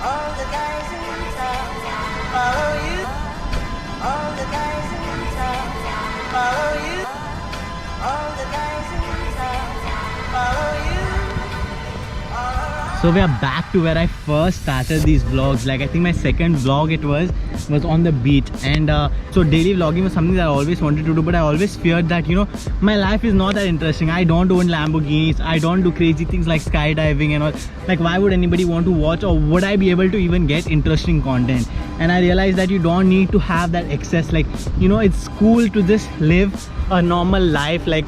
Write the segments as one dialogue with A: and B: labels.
A: All the guys in town follow you. All the guys in town follow you. All the guys in town follow you.
B: So we are back to where I first started these vlogs. Like I think my second vlog it was on the beach, and so daily vlogging was something that I always wanted to do, but I always feared that, you know, my life is not that interesting. I don't own Lamborghinis, I don't do crazy things like skydiving and all. Like why would anybody want to watch, or would I be able to even get interesting content? And I realized that you don't need to have that excess. Like, you know, it's cool to just live a normal life. Like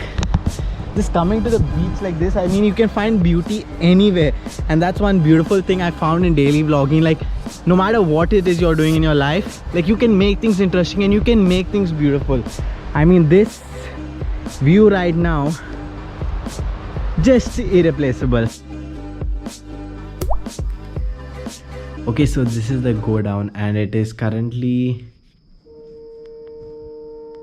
B: just coming to the beach like this, I mean, you can find beauty anywhere, and that's one beautiful thing I found in daily vlogging. Like no matter what it is you're doing in your life, like you can make things interesting and you can make things beautiful. I mean, this view right now, just irreplaceable. Okay, so this is the go down, and it is currently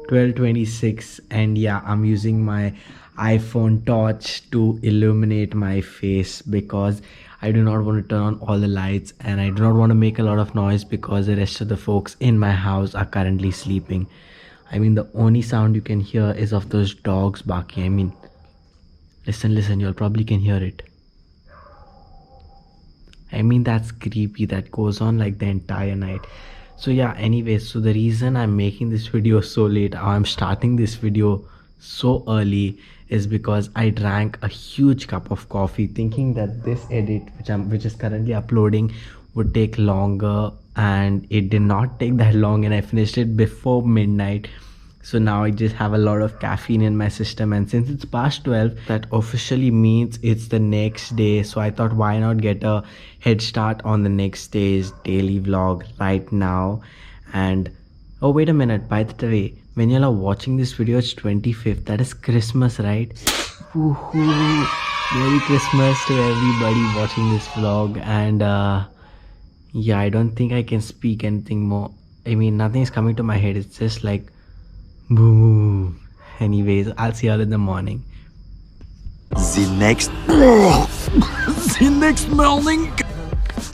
B: 12:26, and yeah, I'm using my iPhone torch to illuminate my face because I do not want to turn on all the lights, and I do not want to make a lot of noise because the rest of the folks in my house are currently sleeping. I mean, the only sound you can hear is of those dogs barking. I mean, listen, you all probably can hear it. I mean, that's creepy. That goes on like the entire night. So yeah, anyways, so the reason I'm making this video so late, I'm starting this video so early, is because I drank a huge cup of coffee thinking that this edit which is currently uploading would take longer, and it did not take that long, and I finished it before midnight. So now I just have a lot of caffeine in my system, and since it's past 12, that officially means it's the next day. So I thought, why not get a head start on the next day's daily vlog right now. And oh, wait a minute, by the way, when you are watching this video, it's 25th. That is Christmas, right? Woohoo! Merry Christmas to everybody watching this vlog. And yeah, I don't think I can speak anything more. I mean, nothing is coming to my head. It's just like boom. Anyways, I'll see you all in the morning.
C: The next morning.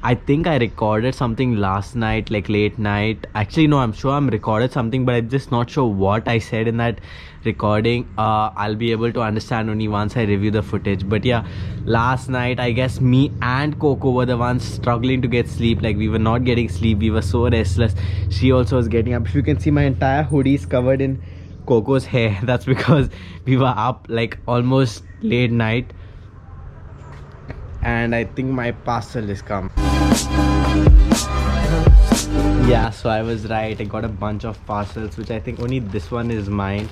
B: I think I recorded something last night, like late night. Actually, no, I'm sure I'm recorded something, but I'm just not sure what I said in that recording. I'll be able to understand only once I review the footage. But yeah, last night, I guess me and Coco were the ones struggling to get sleep. Like we were not getting sleep. We were so restless. She also was getting up. If you can see, my entire hoodie is covered in Coco's hair. That's because we were up like almost late night. And I think my parcel is come. Yeah, so I was right. I got a bunch of parcels, which I think only this one is mine.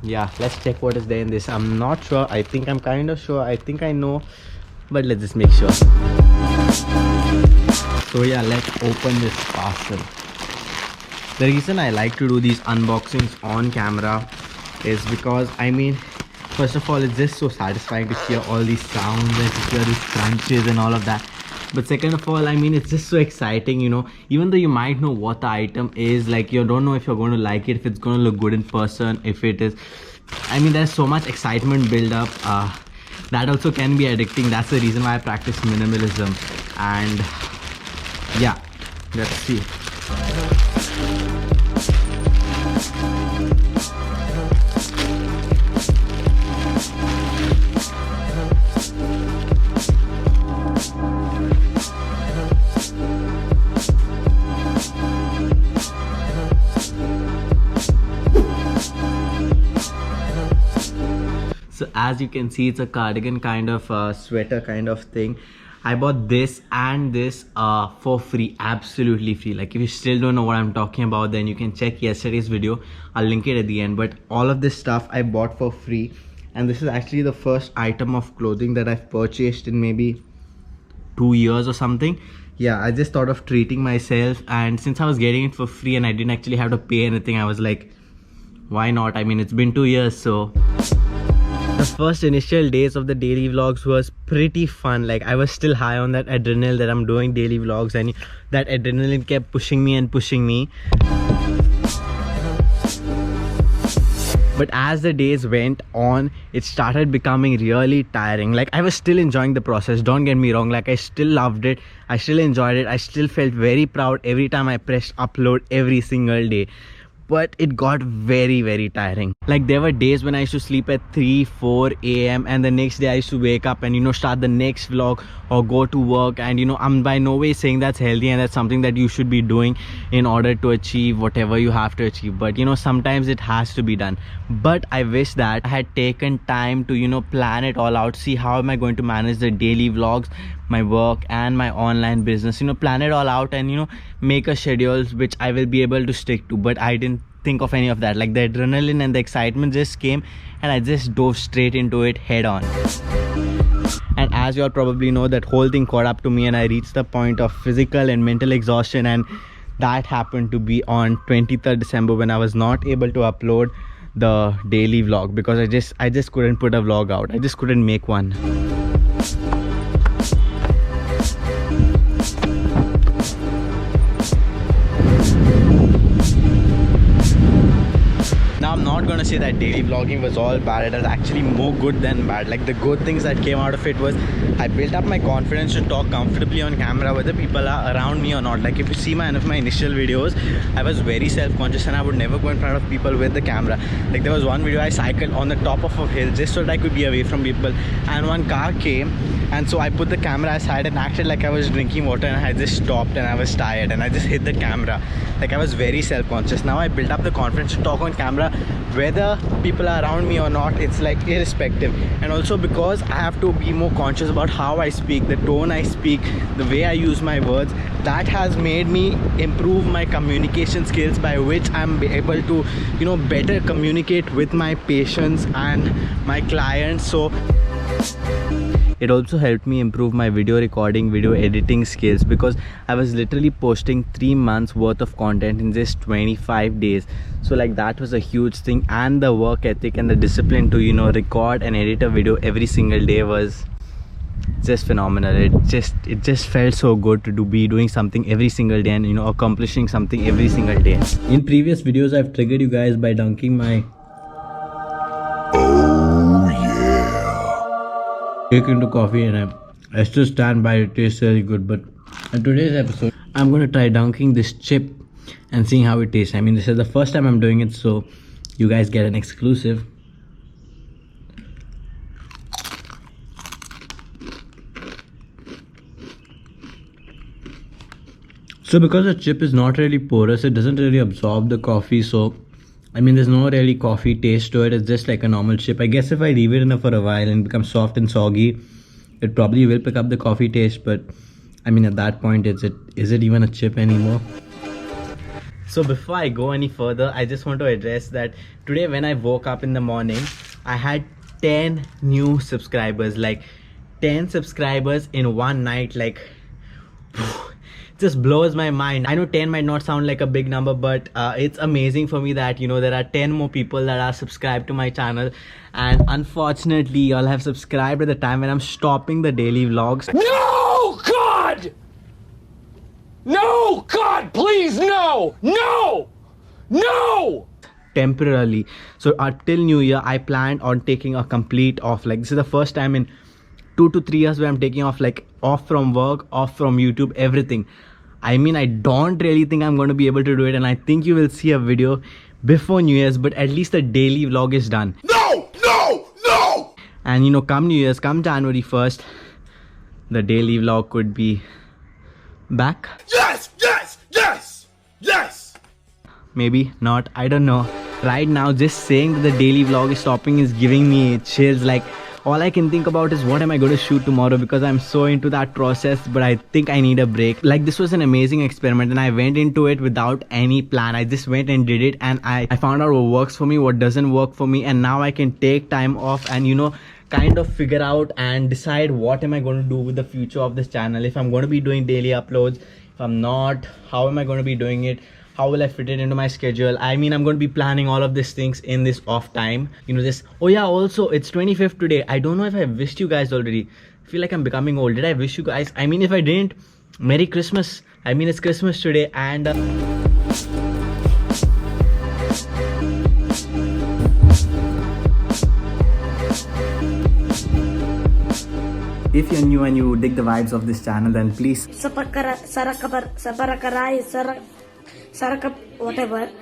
B: Yeah, let's check what is there in this. I'm not sure. I think I'm kind of sure. I think I know, but let's just make sure. So yeah, let's open this parcel. The reason I like to do these unboxings on camera is because, I mean, first of all, it's just so satisfying to hear all these sounds and to hear these crunches and all of that. But second of all, I mean, it's just so exciting, you know, even though you might know what the item is, like you don't know if you're going to like it, if it's going to look good in person, if it is, I mean, there's so much excitement build up. That also can be addicting. That's the reason why I practice minimalism. And yeah, let's see. So as you can see, it's a cardigan kind of sweater kind of thing. I bought this and this for free, absolutely free. Like if you still don't know what I'm talking about, then you can check yesterday's video. I'll link it at the end. But all of this stuff I bought for free, and this is actually the first item of clothing that I've purchased in maybe 2 years or something. Yeah, I just thought of treating myself, and since I was getting it for free and I didn't actually have to pay anything, I was like, why not? I mean, it's been 2 years, so the first initial days of the daily vlogs was pretty fun. Like I was still high on that adrenaline that I'm doing daily vlogs, and that adrenaline kept pushing me and pushing me. But as the days went on, it started becoming really tiring. Like, I was still enjoying the process, don't get me wrong. Like, I still loved it, I still enjoyed it, I still felt very proud every time I pressed upload every single day. But it got very tiring. Like, there were days when I used to sleep at 3-4 a.m. and the next day I used to wake up and, you know, start the next vlog or go to work. And, you know, I'm by no way saying that's healthy and that's something that you should be doing in order to achieve whatever you have to achieve. But, you know, sometimes it has to be done. But I wish that I had taken time to, you know, plan it all out, see how am I going to manage the daily vlogs, my work and my online business, you know, plan it all out and, you know, make a schedule which I will be able to stick to. But I didn't think of any of that. Like, the adrenaline and the excitement just came and I just dove straight into it head on. And as you all probably know, that whole thing caught up to me and I reached the point of physical and mental exhaustion, and that happened to be on 23rd December when I was not able to upload the daily vlog because I just couldn't put a vlog out. I just couldn't make one. Now, I'm not gonna say that daily vlogging was all bad. It was actually more good than bad. Like, the good things that came out of it was I built up my confidence to talk comfortably on camera whether people are around me or not. Like, if you see one of my initial videos, I was very self-conscious and I would never go in front of people with the camera. Like, there was one video I cycled on the top of a hill just so that I could be away from people, and one car came, and so I put the camera aside and acted like I was drinking water, and I just stopped and I was tired and I just hit the camera. Like, I was very self-conscious. Now I built up the confidence to talk on camera whether people are around me or not. It's like irrespective. And also because I have to be more conscious about how I speak, the tone I speak, the way I use my words, that has made me improve my communication skills, by which I'm able to, you know, better communicate with my patients and my clients. So it also helped me improve my video recording, video editing skills, because I was literally posting 3 months worth of content in just 25 days. So like, that was a huge thing, and the work ethic and the discipline to, you know, record and edit a video every single day was just phenomenal. It just felt so good to be doing something every single day and, you know, accomplishing something every single day. In previous videos, I've triggered you guys by dunking my cake into coffee, and I still stand by it. It tastes really good. But in today's episode, I'm gonna try dunking this chip and seeing how it tastes. I mean, this is the first time I'm doing it, so you guys get an exclusive. So because the chip is not really porous, it doesn't really absorb the coffee. So I mean, there's no really coffee taste to it. It's just like a normal chip. I guess if I leave it in for a while and become soft and soggy, it probably will pick up the coffee taste. But I mean, at that point, is it even a chip anymore? So before I go any further, I just want to address that today when I woke up in the morning, I had 10 new subscribers. Like 10 subscribers in one night. Like, just blows my mind. I know 10 might not sound like a big number, but it's amazing for me that, you know, there are 10 more people that are subscribed to my channel. And unfortunately, y'all have subscribed at the time when I'm stopping the daily vlogs.
C: No, God! No, God, please, no! No! No!
B: Temporarily. So till New Year, I planned on taking a complete off. Like, this is the first time in 2 to 3 years where I'm taking off, like off from work, off from YouTube, everything. I mean, I don't really think I'm going to be able to do it, and I think you will see a video before New Year's, but at least the daily vlog is done.
C: No! No! No!
B: And you know, come New Year's, come January 1st, the daily vlog could be back.
C: Yes! Yes! Yes! Yes!
B: Maybe not, I don't know. Right now, just saying that the daily vlog is stopping is giving me chills. Like, all I can think about is what am I going to shoot tomorrow, because I'm so into that process. But I think I need a break. Like, this was an amazing experiment and I went into it without any plan. I just went and did it, and I found out what works for me, what doesn't work for me, and now I can take time off and, you know, kind of figure out and decide what am I going to do with the future of this channel. If I'm going to be doing daily uploads, if I'm not, how am I going to be doing it? How will I fit it into my schedule? I mean, I'm going to be planning all of these things in this off time. You know, this. Oh yeah, also it's 25th today. I don't know if I wished you guys already. I feel like I'm becoming old. Did I wish you guys? I mean, if I didn't, Merry Christmas. I mean, it's Christmas today, and If you're new and you dig the vibes of this channel, then please
D: whatever.